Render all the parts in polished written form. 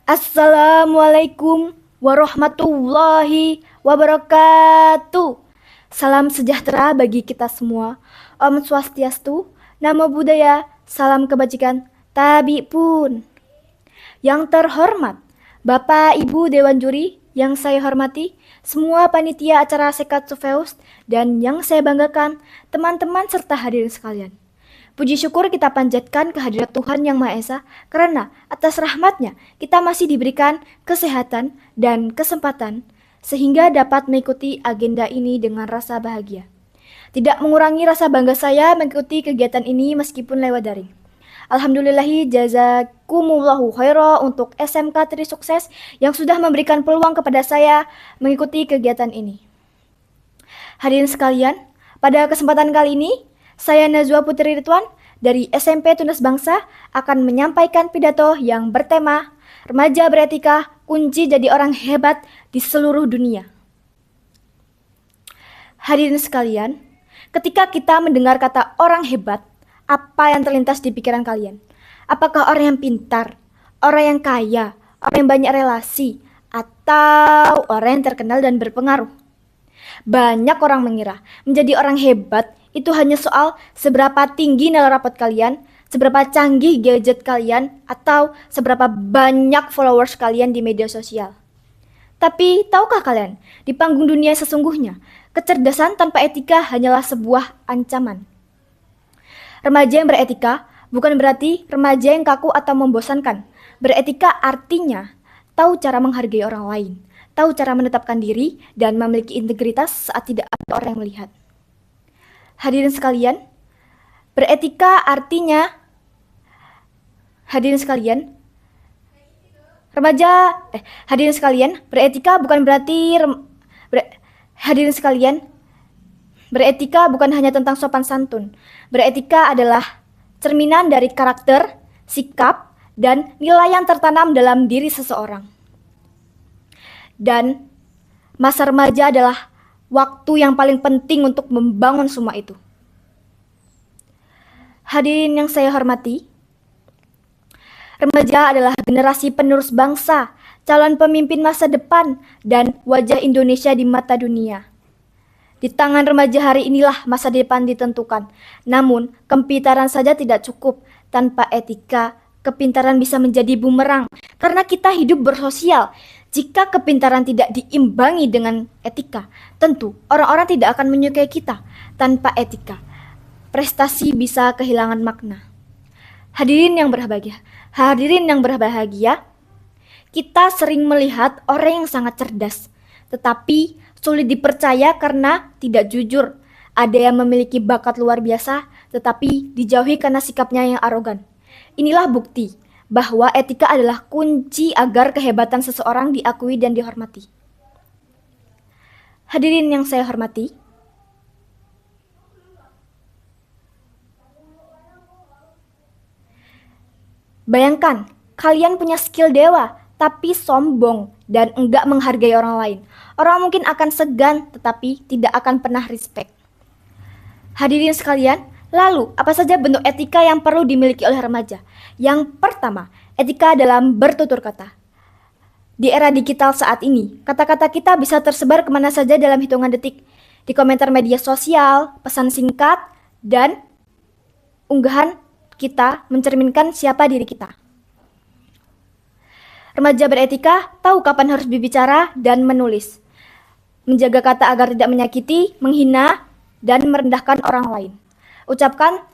Assalamualaikum warahmatullahi wabarakatuh. Salam sejahtera bagi kita semua. Om Swastiastu, Namo Buddhaya, salam kebajikan, Tabi pun. Yang terhormat, Bapak Ibu Dewan Juri yang saya hormati, semua panitia acara Sekat Sufeus, dan yang saya banggakan, teman-teman serta hadirin sekalian. Puji syukur kita panjatkan kehadirat Tuhan Yang Maha Esa karena atas rahmat-Nya kita masih diberikan kesehatan dan kesempatan sehingga dapat mengikuti agenda ini dengan rasa bahagia. Tidak mengurangi rasa bangga saya mengikuti kegiatan ini meskipun lewat daring. Alhamdulillahi jazakumullahu khaira untuk SMK Tri Sukses yang sudah memberikan peluang kepada saya mengikuti kegiatan ini. Hadirin sekalian, pada kesempatan kali ini saya Nazwa Putri Ridwan dari SMP Tunas Bangsa akan menyampaikan pidato yang bertema Remaja Beretika, Kunci Jadi Orang Hebat di Seluruh Dunia. Hadirin sekalian, ketika kita mendengar kata orang hebat, apa yang terlintas di pikiran kalian? Apakah orang yang pintar, orang yang kaya, orang yang banyak relasi, atau orang yang terkenal dan berpengaruh? Banyak orang mengira menjadi orang hebat itu hanya soal seberapa tinggi nilai rapot kalian, seberapa canggih gadget kalian, atau seberapa banyak followers kalian di media sosial. Tapi tahukah kalian, di panggung dunia sesungguhnya, kecerdasan tanpa etika hanyalah sebuah ancaman. Remaja yang beretika bukan berarti remaja yang kaku atau membosankan. Beretika artinya tahu cara menghargai orang lain, tahu cara menetapkan diri, dan memiliki integritas saat tidak ada orang yang melihat. Hadirin sekalian, beretika artinya hadirin sekalian beretika bukan berarti hadirin sekalian, beretika bukan hanya tentang sopan santun. Beretika adalah cerminan dari karakter, sikap, dan nilai yang tertanam dalam diri seseorang. Dan masa remaja adalah waktu yang paling penting untuk membangun semua itu. Hadirin yang saya hormati, remaja adalah generasi penerus bangsa, calon pemimpin masa depan, dan wajah Indonesia di mata dunia. Di tangan remaja hari inilah masa depan ditentukan. Namun, kepintaran saja tidak cukup. Tanpa etika, kepintaran bisa menjadi bumerang. Karena kita hidup bersosial. Jika kepintaran tidak diimbangi dengan etika, tentu orang-orang tidak akan menyukai kita. Tanpa etika, prestasi bisa kehilangan makna. Hadirin yang berbahagia, kita sering melihat orang yang sangat cerdas, tetapi sulit dipercaya karena tidak jujur. Ada yang memiliki bakat luar biasa, tetapi dijauhi karena sikapnya yang arogan. Inilah bukti bahwa etika adalah kunci agar kehebatan seseorang diakui dan dihormati. Hadirin yang saya hormati, bayangkan kalian punya skill dewa, tapi sombong dan enggak menghargai orang lain. Orang mungkin akan segan, tetapi tidak akan pernah respect. Hadirin sekalian, lalu apa saja bentuk etika yang perlu dimiliki oleh remaja? Yang pertama, etika dalam bertutur kata. Di era digital saat ini, kata-kata kita bisa tersebar kemana saja dalam hitungan detik. Di komentar media sosial, pesan singkat, dan unggahan kita mencerminkan siapa diri kita. Remaja beretika tahu kapan harus berbicara dan menulis. Menjaga kata agar tidak menyakiti, menghina, dan merendahkan orang lain. Ucapkan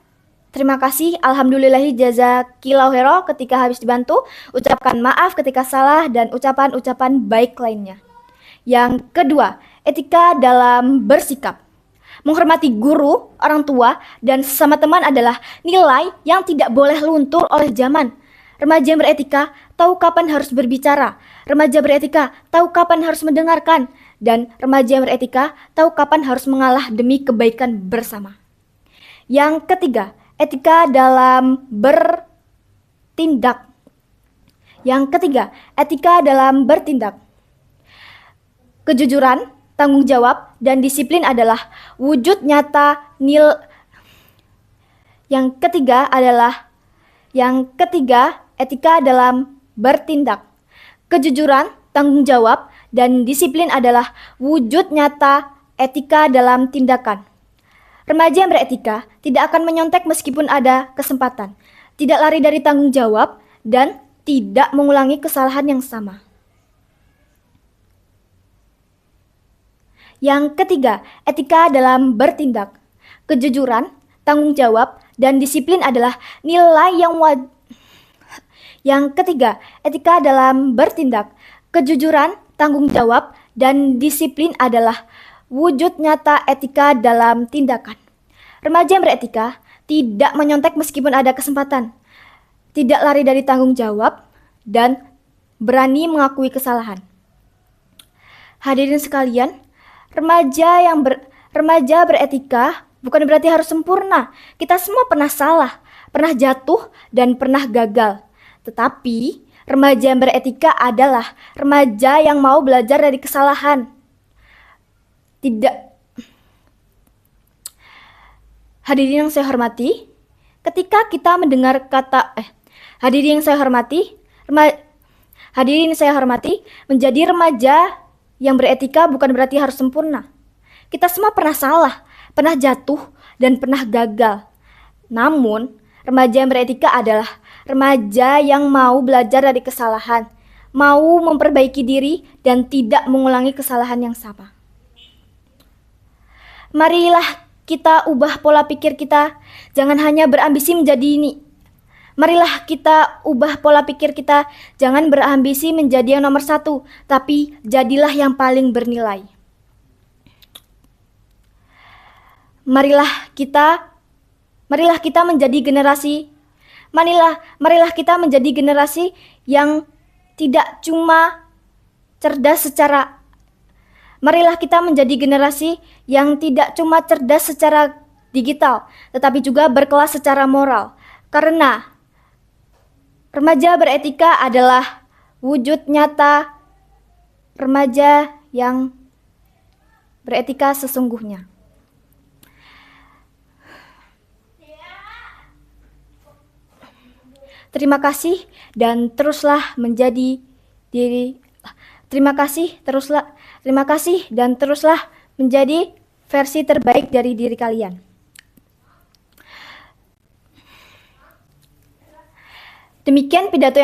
terima kasih, alhamdulillahi jazakillahu khaira ketika habis dibantu. Ucapkan maaf ketika salah dan ucapan-ucapan baik lainnya. Yang kedua, etika dalam bersikap. Menghormati guru, orang tua, dan sesama teman adalah nilai yang tidak boleh luntur oleh zaman. Remaja yang beretika tahu kapan harus berbicara. Remaja beretika tahu kapan harus mendengarkan. Dan remaja yang beretika tahu kapan harus mengalah demi kebaikan bersama. Yang ketiga, etika dalam bertindak. Kejujuran, tanggung jawab, dan disiplin adalah wujud nyata Yang ketiga, etika dalam bertindak. kejujuran, tanggung jawab, dan disiplin adalah wujud nyata etika dalam tindakan. Remaja yang beretika tidak akan menyontek meskipun ada kesempatan, tidak lari dari tanggung jawab, dan tidak mengulangi kesalahan yang sama. Yang ketiga, etika dalam bertindak. Kejujuran, tanggung jawab, dan disiplin adalah nilai yang Yang ketiga, etika dalam bertindak. Kejujuran, tanggung jawab, dan disiplin adalah wujud nyata etika dalam tindakan. Remaja yang beretika tidak menyontek meskipun ada kesempatan, tidak lari dari tanggung jawab, dan berani mengakui kesalahan. Hadirin sekalian, remaja beretika bukan berarti harus sempurna. Kita semua pernah salah, pernah jatuh, dan pernah gagal. Tetapi remaja yang beretika adalah remaja yang mau belajar dari kesalahan. Hadirin yang saya hormati, ketika kita mendengar hadirin yang saya hormati, menjadi remaja yang beretika bukan berarti harus sempurna. Kita semua pernah salah, pernah jatuh, dan pernah gagal. Namun, remaja yang beretika adalah remaja yang mau belajar dari kesalahan, mau memperbaiki diri, dan tidak mengulangi kesalahan yang sama. Marilah kita ubah pola pikir kita, jangan hanya berambisi menjadi ini. Marilah kita ubah pola pikir kita, jangan berambisi menjadi yang nomor 1, tapi jadilah yang paling bernilai. Marilah kita menjadi generasi yang tidak cuma cerdas secara digital, tetapi juga berkelas secara moral. Karena remaja beretika adalah wujud nyata remaja yang beretika sesungguhnya. Terima kasih dan teruslah menjadi diri. Terima kasih dan teruslah menjadi versi terbaik dari diri kalian. Demikian pidato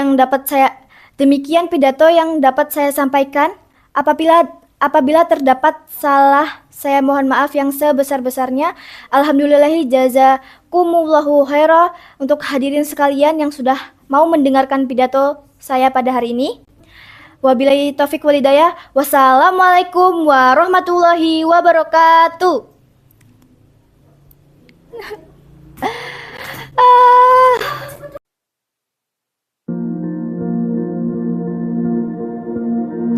yang dapat saya sampaikan. Apabila terdapat salah, saya mohon maaf yang sebesar-besarnya. Alhamdulillahi jazakumullahu khaira untuk hadirin sekalian yang sudah mau mendengarkan pidato saya pada hari ini. Wabillahi taufik wal hidayah. Wassalamualaikum warahmatullahi wabarakatuh.